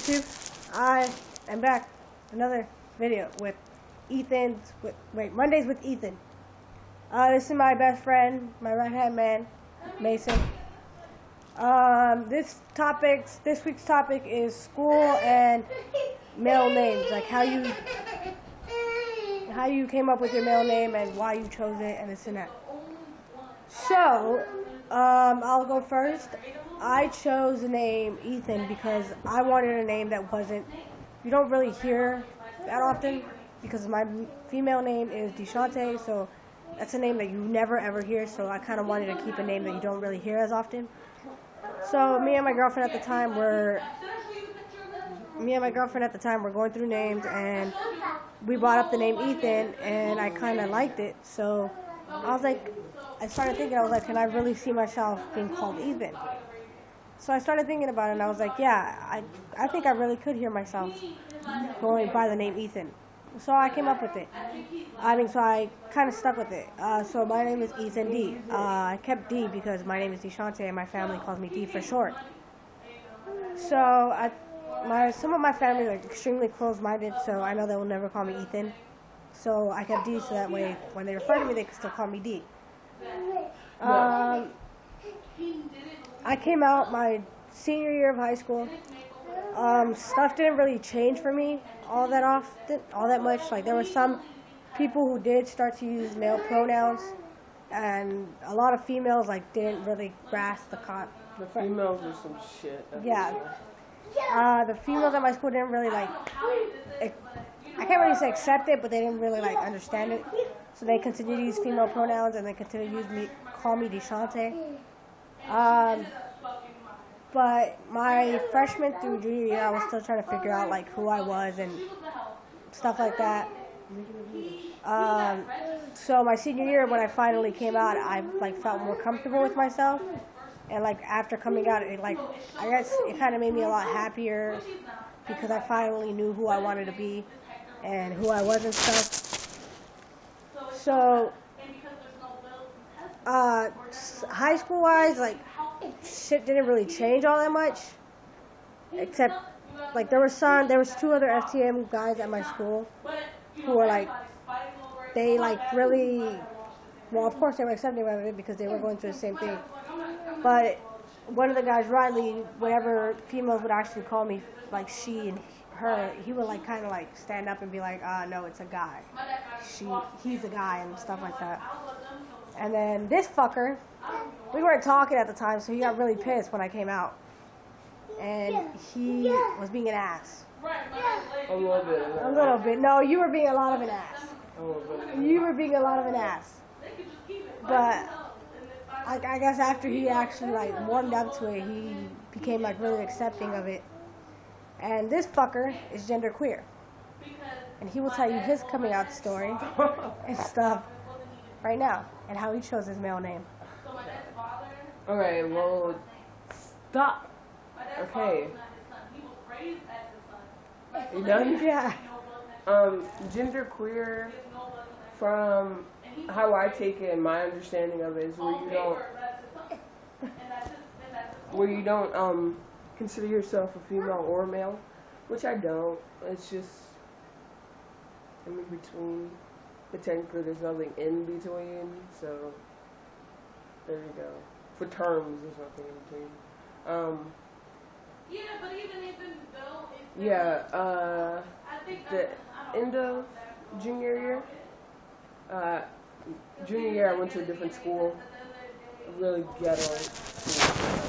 YouTube? I am back. Another video with Mondays with Eathen. This is my best friend, my right-hand man, Mason. This week's topic is school and male names, like how you came up with your male name and why you chose it and this and that. So, I'll go first. I chose the name Eathen because I wanted a name that you don't really hear that often, because my female name is Deshante, so that's a name that you never ever hear, so I kind of wanted to keep a name that you don't really hear as often. So me and my girlfriend at the time were going through names, and we brought up the name Eathen, and I kind of liked it, so I started thinking, can I really see myself being called Eathen? So I started thinking about it, and I was like, yeah, I think I really could hear myself going by the name Eathen. So I came up with it. So I kind of stuck with it. So my name is Eathen D. I kept D because my name is Deshante, and my family calls me D for short. So some of my family are extremely close-minded, so I know they will never call me Eathen. So I kept D, so that way when they refer to me, they can still call me D. I came out my senior year of high school. Stuff didn't really change for me all that much. Like, there were some people who did start to use male pronouns, and a lot of females didn't really grasp the concept. The females are some shit. Yeah. The females at my school didn't really I can't really say accept it, but they didn't really understand it. So they continued to use female pronouns, and they continued to call me Deshante. But my freshman through junior year, I was still trying to figure out who I was and stuff like that. So my senior year, when I finally came out, I felt more comfortable with myself. And after coming out, I guess it kind of made me a lot happier, because I finally knew who I wanted to be and who I was and stuff. So high school wise, shit didn't really change all that much, except there was two other FTM guys at my school who were they really, well, of course they were accepting of it because they were going through the same thing. But one of the guys, Riley, whenever females would actually call me she and her, he would kind of stand up and be no, it's a guy. He's a guy and stuff like that. And then this fucker, we weren't talking at the time, so he got really pissed when I came out. And he was being an ass. A little bit. A little bit. No, you were being a lot of an ass. A little bit. You were being a lot of an ass. But I guess after he actually warmed up to it, he became really accepting of it. And this fucker is genderqueer, and he will tell you his coming out story and stuff right now, and how he chose his male name. Okay, well, stop. Okay. You done? Yeah. Genderqueer, from how I take it and my understanding of it, is where you don't consider yourself a female or a male, which I don't. It's just in between, but technically there's nothing in between, so there you go. For terms, there's nothing in between. Yeah, but even though the end of junior year, I went to a different school, really ghetto school,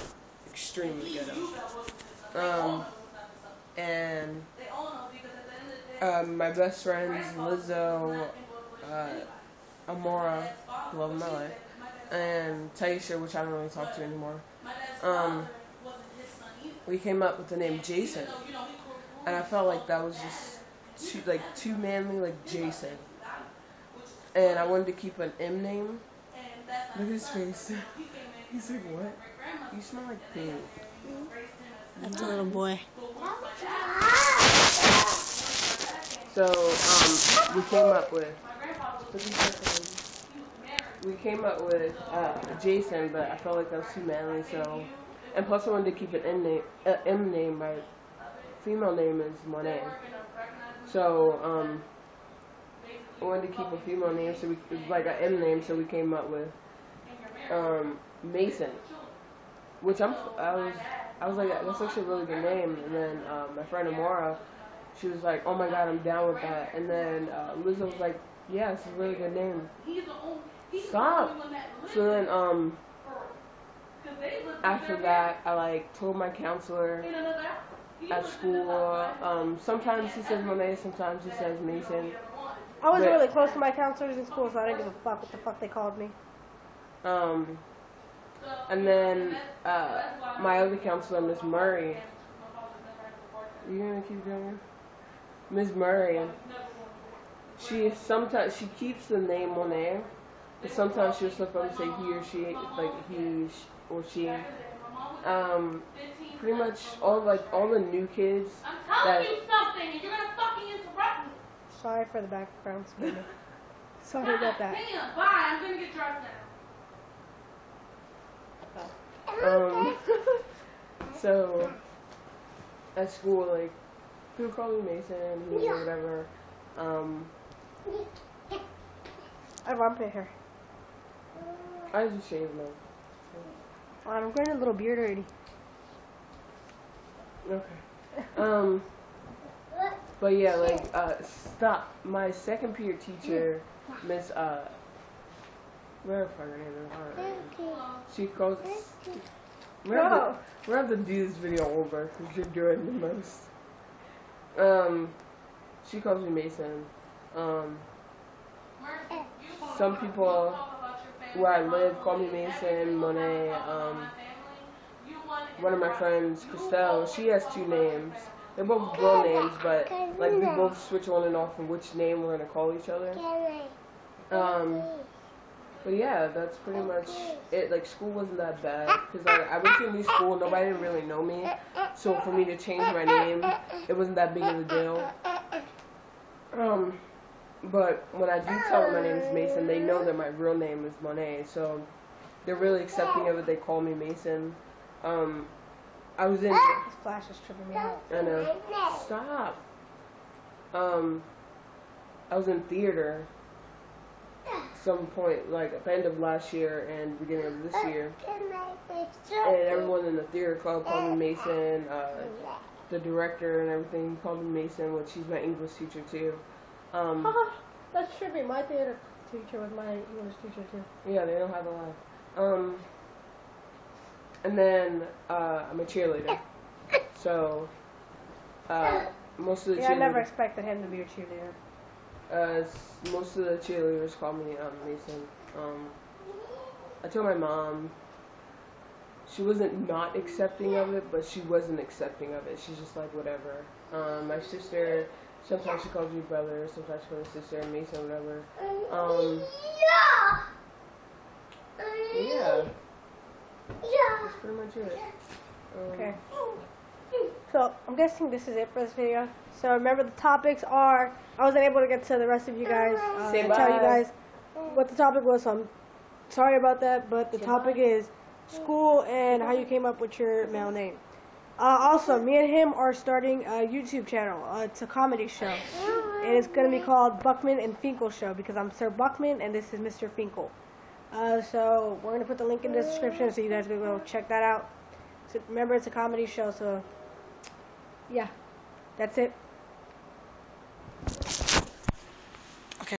extremely ghetto. And my best friends, Lizzo, Amora, love of my life, and Taisha, which I don't really talk to anymore. We came up with the name Jason, and I felt that was just too manly, Jason. And I wanted to keep an M name. Look at his face. He's like, what? You smell like pig. That's a little boy. So, we came up with Jason, but I felt that was too manly, so, and plus I wanted to keep an M name by female name is Monet. So I wanted to keep a female name, so we like an M name, so we came up with Mason, which I was like, that's actually a really good name. And then my friend Amara, she was like, oh my god, I'm down with that. And then Lizzo was like, yeah, it's a really good name. Stop. So then after that, I like told my counselor at school. Sometimes he says Monet, sometimes he says Mason. I was really close to my counselors in school, so I didn't give a fuck what the fuck they called me. And then my other counselor, Miss Murray. You gonna keep going? Miss Murray. She keeps the name Monet, but sometimes she'll slip up and say he or she, like he or she. Pretty much all the new kids. I'm telling you something, and you're gonna fucking interrupt me. Sorry for the background screaming. Sorry about that. Damn, bye. I'm gonna get dressed now. So at school, like, people call me Mason, or whatever. I have armpit hair. I just shaved them. I'm growing a little beard already. Okay. But yeah, like, stop. My second period teacher, Miss, whatever her name is, she calls us. We're gonna have to do this video over because you're doing the most. She calls me Mason. Some people where I live call me Mason, Monet. One of my friends, Christelle, she has two names. They're both girl names, but like we both switch on and off from which name we're gonna call each other. But yeah, that's pretty much it. Like, school wasn't that bad because I went to a new school. Nobody didn't really know me, so for me to change my name, it wasn't that big of a deal. But when I do tell them my name is Mason, they know that my real name is Monet, so they're really accepting of it. They call me Mason. I was in. This flash is tripping me out. I know. Stop. I was in theater some point, like at the end of last year and beginning of this year, and everyone in the theater club called me Mason. The director and everything called me Mason, which she's my English teacher too. That's trippy. My theater teacher was my English teacher too. Yeah, they don't have a lot. And then I'm a cheerleader, so most of the I never expected him to be a cheerleader. Most of the cheerleaders call me Mason. I told my mom. She wasn't not accepting of it, but she wasn't accepting of it. She's just like, whatever. My sister, sometimes she calls me brother, sometimes she calls me sister, Mason, whatever. Yeah. That's pretty much it. Okay. So, I'm guessing this is it for this video. So, remember the topics are, I wasn't able to get to the rest of you guys and tell you guys what the topic was, so I'm sorry about that, but the topic is school and how you came up with your male name. Also, me and him are starting a YouTube channel. It's a comedy show. And it's going to be called Buckman and Finkel Show because I'm Sir Buckman and this is Mr. Finkel. So, we're going to put the link in the description so you guys will be able to check that out. So, remember, it's a comedy show, so yeah, that's it.